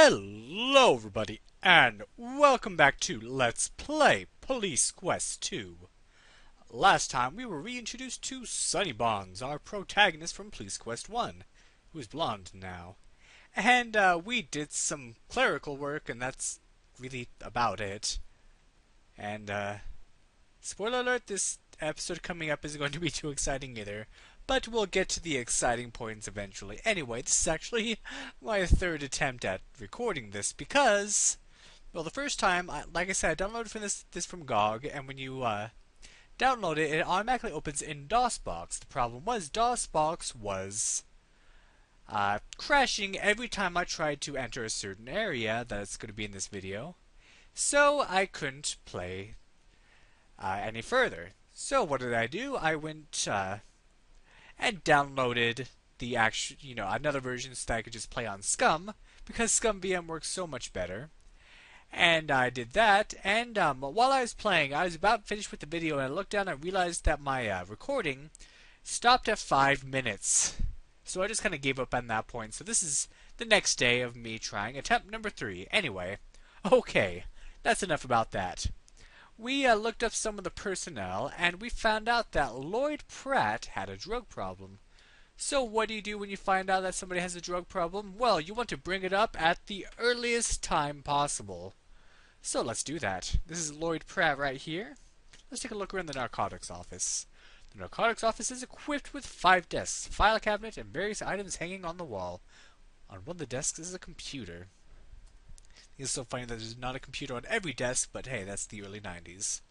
Hello everybody, and welcome back to Let's Play Police Quest 2. Last time we were reintroduced to Sunny Bonds, our protagonist from Police Quest 1, who is blonde now. And we did some clerical work, and that's really about it. And spoiler alert, this episode coming up isn't going to be too exciting either. But we'll get to the exciting points eventually. Anyway, this is actually my third attempt at recording this because, well, the first time, like I said, I downloaded this from GOG, and when you download it, it automatically opens in DOSBox. The problem was DOSBox was crashing every time I tried to enter a certain area that's going to be in this video, so I couldn't play any further. So what did I do? I went and downloaded the actual, another version so that I could just play on Scum, because Scum VM works so much better. And I did that, and while I was playing, I was about finished with the video, and I looked down and realized that my recording stopped at 5 minutes. So I just kind of gave up on that point. So this is the next day of me trying attempt number 3. Anyway, okay, that's enough about that. We looked up some of the personnel, and we found out that Lloyd Pratt had a drug problem. So what do you do when you find out that somebody has a drug problem? Well, you want to bring it up at the earliest time possible. So let's do that. This is Lloyd Pratt right here. Let's take a look around the narcotics office. The narcotics office is equipped with 5 desks, a file cabinet, and various items hanging on the wall. On one of the desks is a computer. It's so funny that there's not a computer on every desk, but hey, that's the early 90s.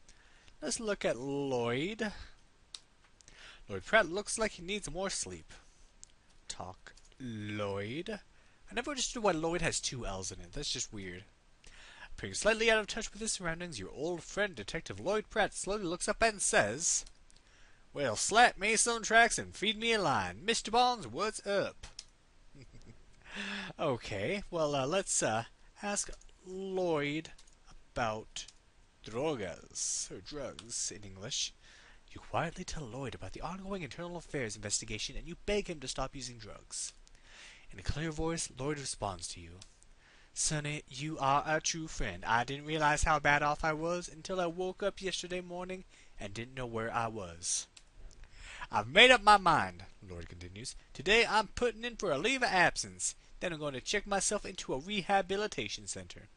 Let's look at Lloyd. Lloyd Pratt looks like he needs more sleep. Talk Lloyd. I never understood why Lloyd has 2 L's in it. That's just weird. Appearing slightly out of touch with his surroundings, your old friend Detective Lloyd Pratt slowly looks up and says, "Well, slap me some tracks and feed me a line. Mr. Bonds, what's up?" Okay, well, let's ask Lloyd about drogas, or drugs in English. You quietly tell Lloyd about the ongoing internal affairs investigation, and you beg him to stop using drugs. In a clear voice, Lloyd responds to you. "Sonny, you are a true friend. I didn't realize how bad off I was until I woke up yesterday morning and didn't know where I was. I've made up my mind," Lloyd continues. "Today I'm putting in for a leave of absence. Then I'm going to check myself into a rehabilitation center."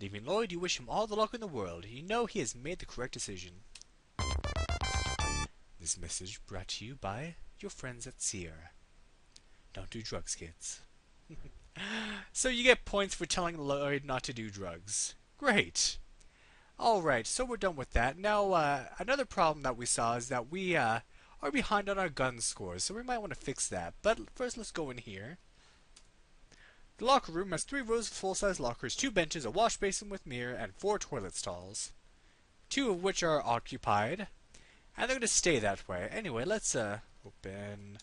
Leaving Lloyd, you wish him all the luck in the world. You know he has made the correct decision. This message brought to you by your friends at Sierra. Don't do drugs, kids. So you get points for telling Lloyd not to do drugs. Great. Alright, so we're done with that. Now, another problem that we saw is that we are behind on our gun scores, so we might want to fix that. But first, let's go in here. The locker room has 3 rows of full-size lockers, 2 benches, a wash basin with mirror, and 4 toilet stalls. 2 of which are occupied, and they're going to stay that way. Anyway, let's open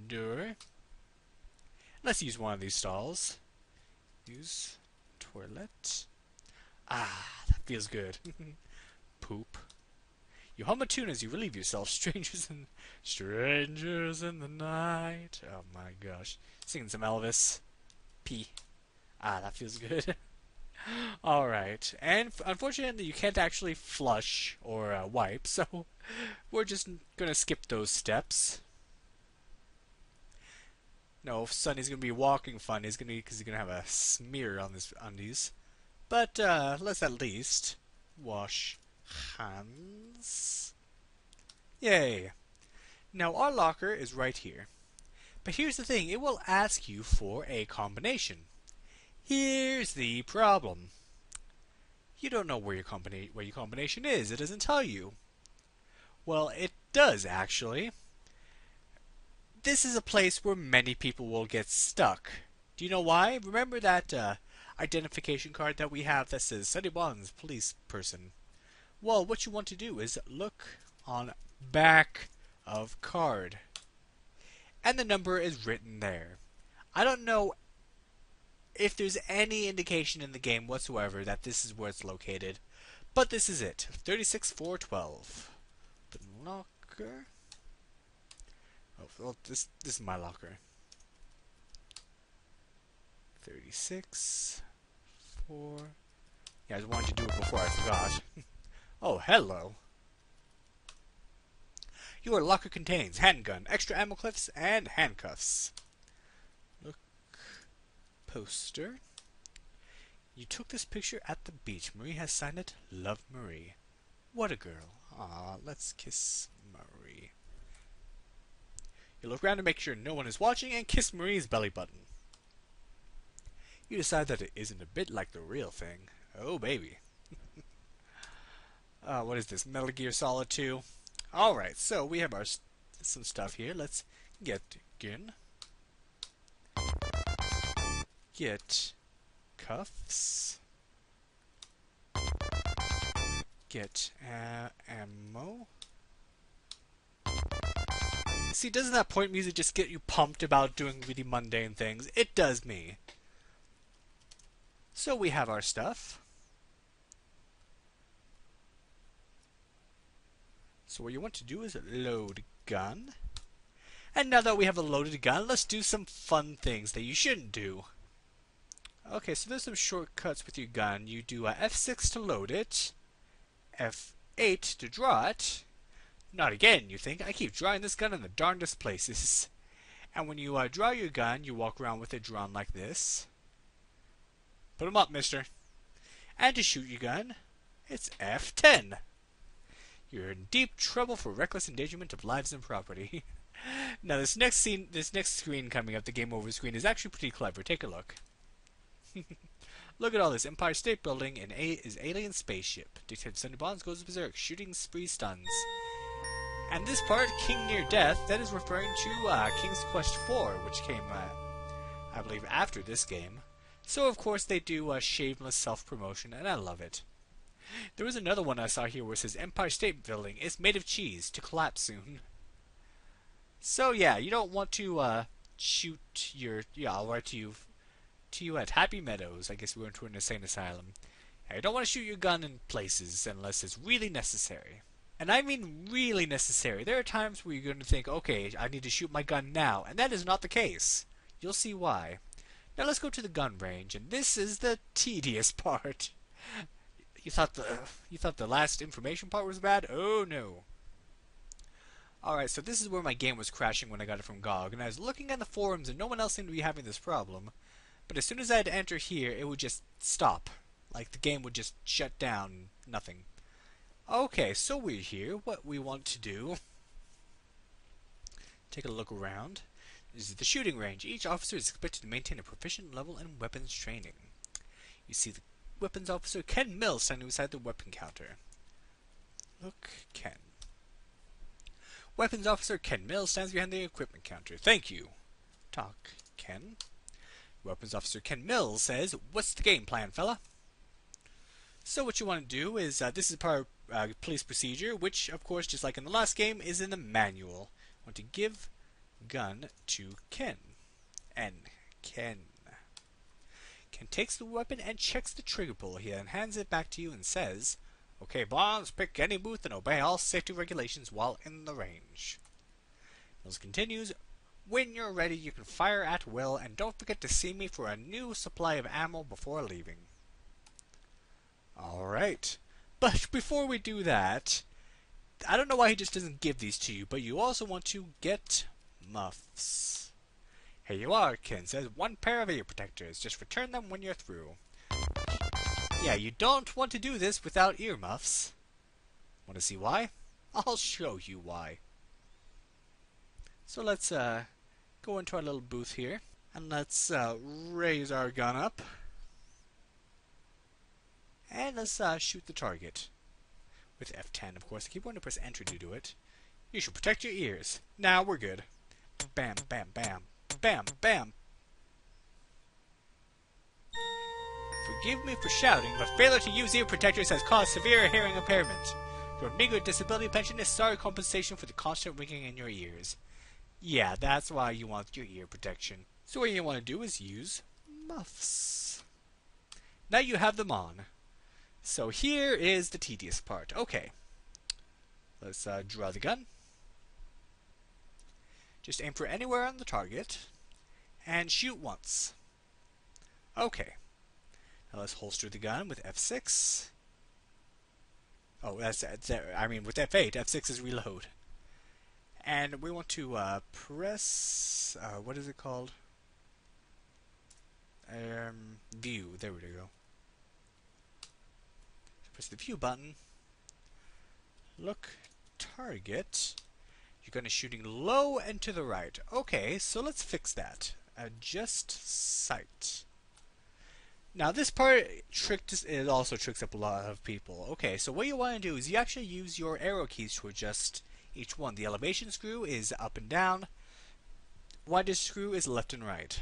door. Let's use one of these stalls. Use toilet. Ah, that feels good. Poop. You hum a tune as you relieve yourself. Strangers in the night. Oh my gosh. Singing some Elvis. Pee. Ah, that feels good. Alright. And unfortunately, you can't actually flush or wipe, so we're just gonna skip those steps. No, Sonny's gonna be walking fun. Because he's gonna have a smear on his undies. But let's at least wash hands. Yay! Now our locker is right here. But here's the thing, it will ask you for a combination. Here's the problem. You don't know where your combination is. It doesn't tell you. Well, it does actually. This is a place where many people will get stuck. Do you know why? Remember that identification card that we have that says Sunny Bonds, police person? Well, what you want to do is look on back of card. And the number is written there. I don't know if there's any indication in the game whatsoever that this is where it's located, but this is it. 36412. The locker. Oh, well, this is my locker. 36, 4. Yeah, I just wanted to do it before I forgot. Oh, hello. Your locker contains handgun, extra ammo clips, and handcuffs. Look. Poster. You took this picture at the beach. Marie has signed it. Love, Marie. What a girl. Aw, let's kiss Marie. You look around to make sure no one is watching and kiss Marie's belly button. You decide that it isn't a bit like the real thing. Oh, baby. What is this? Metal Gear Solid 2? Alright, so we have some stuff here. Let's get gun. Get cuffs. Get ammo. See, doesn't that point music just get you pumped about doing really mundane things? It does me. So we have our stuff. So what you want to do is load gun. And now that we have a loaded gun, let's do some fun things that you shouldn't do. Okay, so there's some shortcuts with your gun. You do F6 to load it, F8 to draw it. Not again, you think. I keep drawing this gun in the darndest places. And when you draw your gun, you walk around with it drawn like this. Put 'em up, mister. And to shoot your gun, it's F10. You're in deep trouble for reckless endangerment of lives and property. Now this next screen coming up, the game over screen, is actually pretty clever. Take a look. Look at all this. Empire State Building is alien spaceship. Detective Sonny Bonds goes berserk. Shooting spree stuns. And this part, King Near Death, that is referring to King's Quest IV, which came, I believe, after this game. So of course they do shameless self-promotion, and I love it. There was another one I saw here where it says Empire State Building is made of cheese to collapse soon. So yeah, you don't want to shoot your... Yeah, I'll write to you at Happy Meadows. I guess we're going to an insane asylum. Yeah, you don't want to shoot your gun in places unless it's really necessary. And I mean really necessary. There are times where you're going to think, okay, I need to shoot my gun now. And that is not the case. You'll see why. Now let's go to the gun range. And this is the tedious part. You thought the last information part was bad? Oh no. Alright, so this is where my game was crashing when I got it from GOG. And I was looking at the forums and no one else seemed to be having this problem. But as soon as I had to enter here, it would just stop. Like the game would just shut down. Nothing. Okay, so we're here. What we want to do... Take a look around. This is the shooting range. Each officer is expected to maintain a proficient level in weapons training. You see the weapons officer Ken Mills standing beside the weapon counter. Look, Ken. Weapons officer Ken Mills stands behind the equipment counter. Thank you. Talk, Ken. Weapons officer Ken Mills says, "What's the game plan, fella?" So what you want to do is, this is part of police procedure, which, of course, just like in the last game, is in the manual. You want to give gun to Ken. Ken takes the weapon and checks the trigger pull. He then hands it back to you and says, "Okay, Bonds, pick any booth and obey all safety regulations while in the range." Mills continues, "When you're ready, you can fire at will, and don't forget to see me for a new supply of ammo before leaving." Alright. But before we do that, I don't know why he just doesn't give these to you, but you also want to get muffs. Here you are, Ken says. 1 pair of ear protectors. Just return them when you're through. Yeah, you don't want to do this without earmuffs. Want to see why? I'll show you why. So let's go into our little booth here, and let's raise our gun up. And let's shoot the target. With F10, of course. I keep wanting to press enter to do it. You should protect your ears. Now we're good. Bam, bam, bam. Bam, bam. Forgive me for shouting, but failure to use ear protectors has caused severe hearing impairment. Your meager disability pension is sorry compensation for the constant ringing in your ears. Yeah, that's why you want your ear protection. So what you want to do is use muffs. Now you have them on. So here is the tedious part. Okay. Let's draw the gun. Just aim for anywhere on the target. And shoot once. Okay, now let's holster the gun with F6. Oh, I mean, with F8, F6 is reload. And we want to press, what is it called? View, there we go. Press the view button. Look, target. You're going to shooting low and to the right. Okay, so let's fix that. Adjust sight. Now this part it also tricks up a lot of people. Okay, so what you want to do is you actually use your arrow keys to adjust each one. The elevation screw is up and down. Wider screw is left and right.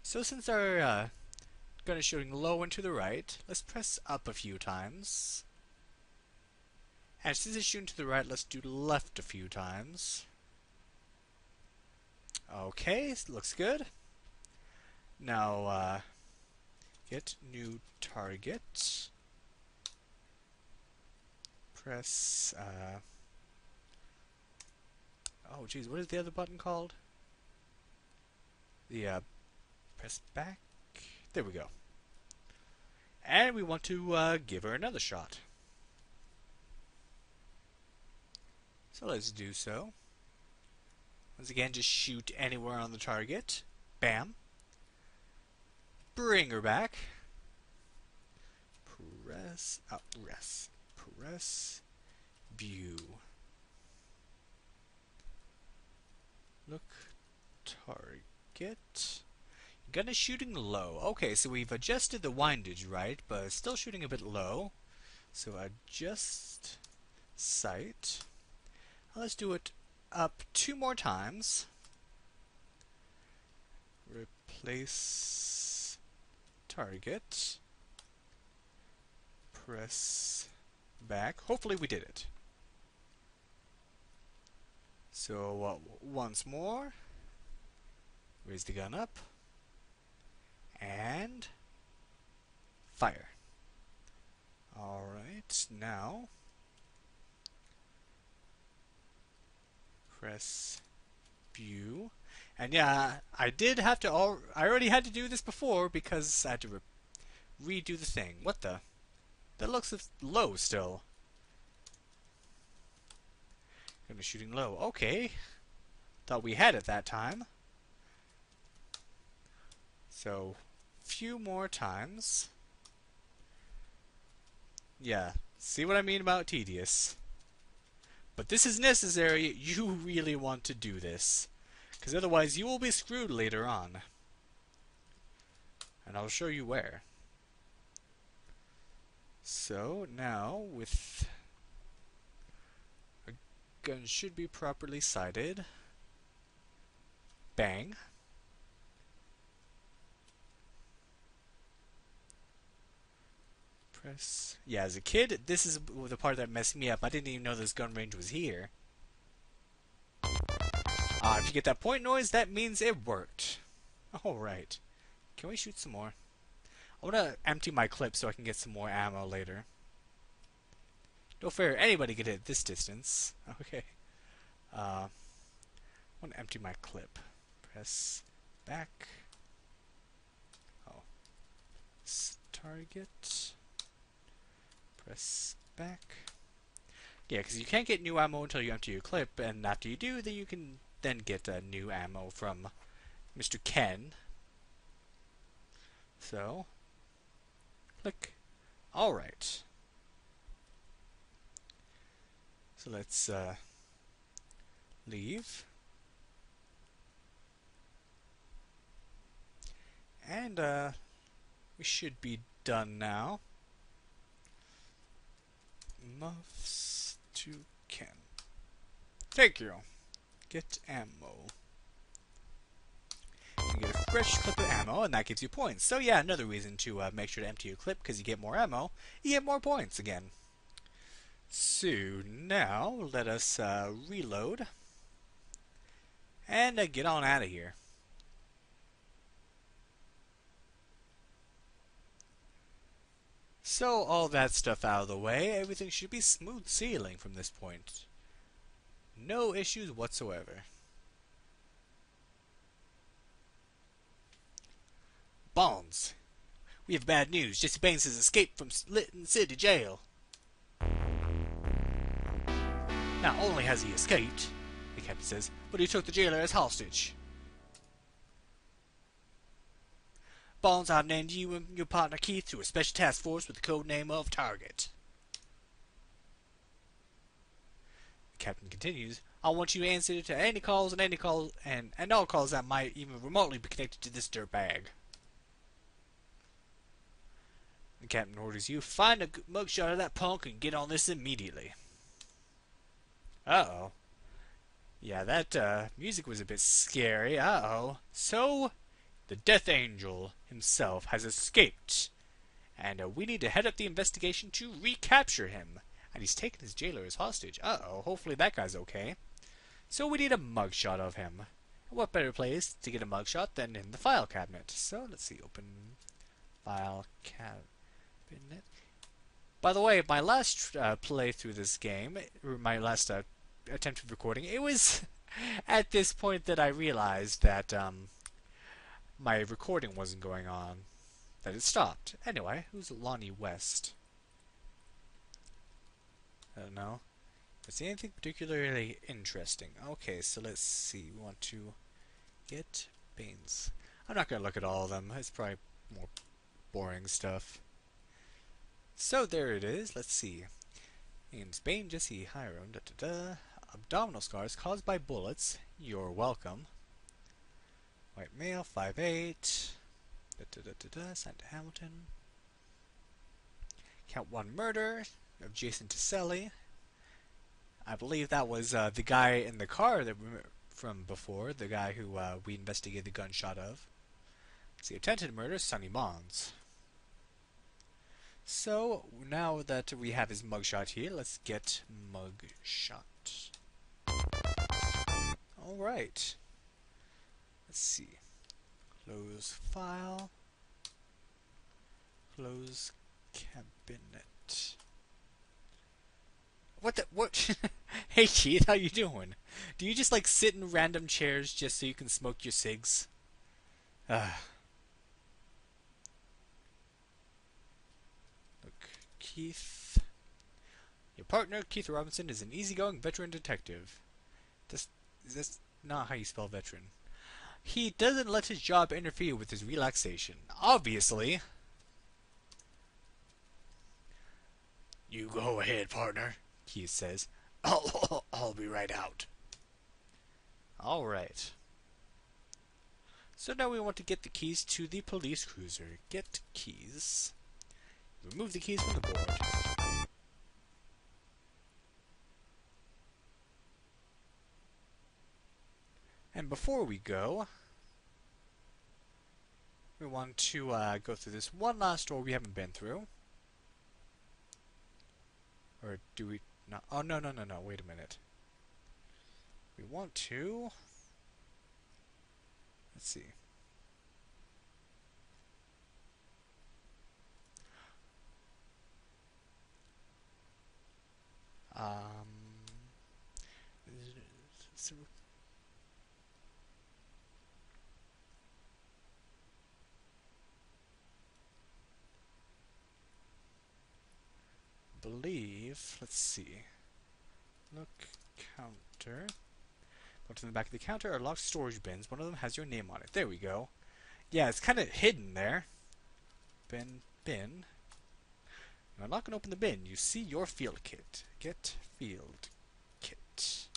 So since our gun is shooting low and to the right, let's press up a few times. And since it's shooting to the right, let's do left a few times. Okay, looks good. Now, get new target. Press, oh geez, what is the other button called? The, press back. There we go. And we want to, give her another shot. So let's do so. Once again, just shoot anywhere on the target. Bam. Bring her back. Press up, rest. Press view. Look, target. Gun is shooting low. Okay, so we've adjusted the windage right, but it's still shooting a bit low. So adjust sight. Let's do it up 2 more times. Replace target. Press back. Hopefully we did it. So once more. Raise the gun up. And fire. Alright, now press view. And yeah, I did have to I already had to do this before because I had to redo the thing. What the? That looks low still. Gonna be shooting low. Okay. Thought we had it that time. So, few more times. Yeah, see what I mean about tedious. But this is necessary. You really want to do this. Because otherwise you will be screwed later on. And I'll show you where. So, now, with... a gun should be properly sighted. Bang. Press... Yeah, as a kid, this is the part that messed me up. I didn't even know this gun range was here. If you get that point noise, that means it worked. Alright. Can we shoot some more? I want to empty my clip so I can get some more ammo later. No fair, anybody can hit this distance. Okay. I want to empty my clip. Press back. Oh. Target. Press back. Yeah, because you can't get new ammo until you empty your clip, and after you do, then you can then get new ammo from Mr. Ken. So, click. Alright. So let's leave. And we should be done now. Muffs to Ken. Thank you. Get ammo. You get a fresh clip of ammo, and that gives you points. So yeah, another reason to make sure to empty your clip, because you get more ammo, you get more points again. So now, let us reload. And get on out of here. So all that stuff out of the way, everything should be smooth sailing from this point. No issues whatsoever. Bonds, we have bad news. Jesse Baines has escaped from Lytton City Jail. Not only has he escaped, the captain says, but he took the jailer as hostage. Bonds, I've named you and your partner Keith to a special task force with the code name of Target. The captain continues, I want you to answer to any calls and all calls that might even remotely be connected to this dirtbag. The captain orders you, find a mugshot of that punk and get on this immediately. Uh-oh. Yeah, that music was a bit scary. Uh-oh. So, the Death Angel himself has escaped. And we need to head up the investigation to recapture him. And he's taken his jailer as hostage. Uh-oh. Hopefully that guy's okay. So we need a mugshot of him. What better place to get a mugshot than in the file cabinet? So, let's see. Open file cabinet. By the way, my last play through this game, or my last attempt at recording, it was at this point that I realized that my recording wasn't going on. That it stopped. Anyway, who's Lonnie West? I don't know. Is there anything particularly interesting? Okay, so let's see. We want to get Baines. I'm not going to look at all of them. It's probably more boring stuff. So there it is. Let's see. Name's Bain, Jesse, Hiram, Abdominal scars caused by bullets. You're welcome. White male, 5'8". Signed to Hamilton. Count 1 murder of Jason Tiselli. I believe that was the guy in the car that from before, the guy who we investigated the gunshot of. Let's see, attempted murder, Sonny Bonds. So, now that we have his mugshot here, let's get mugshot. Alright. Let's see. Close file. Close cabinet. What the? What? Hey Keith, how you doing? Do you just like sit in random chairs just so you can smoke your cigs? Keith. Your partner, Keith Robinson, is an easygoing veteran detective. That's not how you spell veteran. He doesn't let his job interfere with his relaxation. Obviously. You go ahead, partner, Keith says. I'll be right out. Alright. So now we want to get the keys to the police cruiser. Get keys. Remove the keys from the board. And before we go, we want to go through this one last door we haven't been through. Or do we not? Oh, no, wait a minute. We want to... Let's see. Believe, let's see. Look, counter. Go to the back of the counter are locked storage bins. One of them has your name on it. There we go. Yeah, it's kind of hidden there. Bin. I'm not going to open the bin. You see your field kit. Get field kit.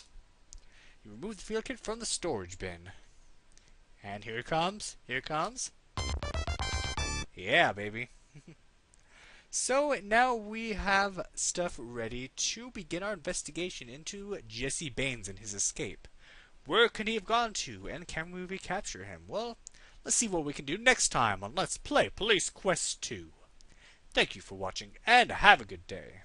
You remove the field kit from the storage bin. And here it comes. Here it comes. Yeah, baby. So now we have stuff ready to begin our investigation into Jesse Baines and his escape. Where could he have gone to, and can we recapture him? Well, let's see what we can do next time on Let's Play Police Quest 2. Thank you for watching, and have a good day.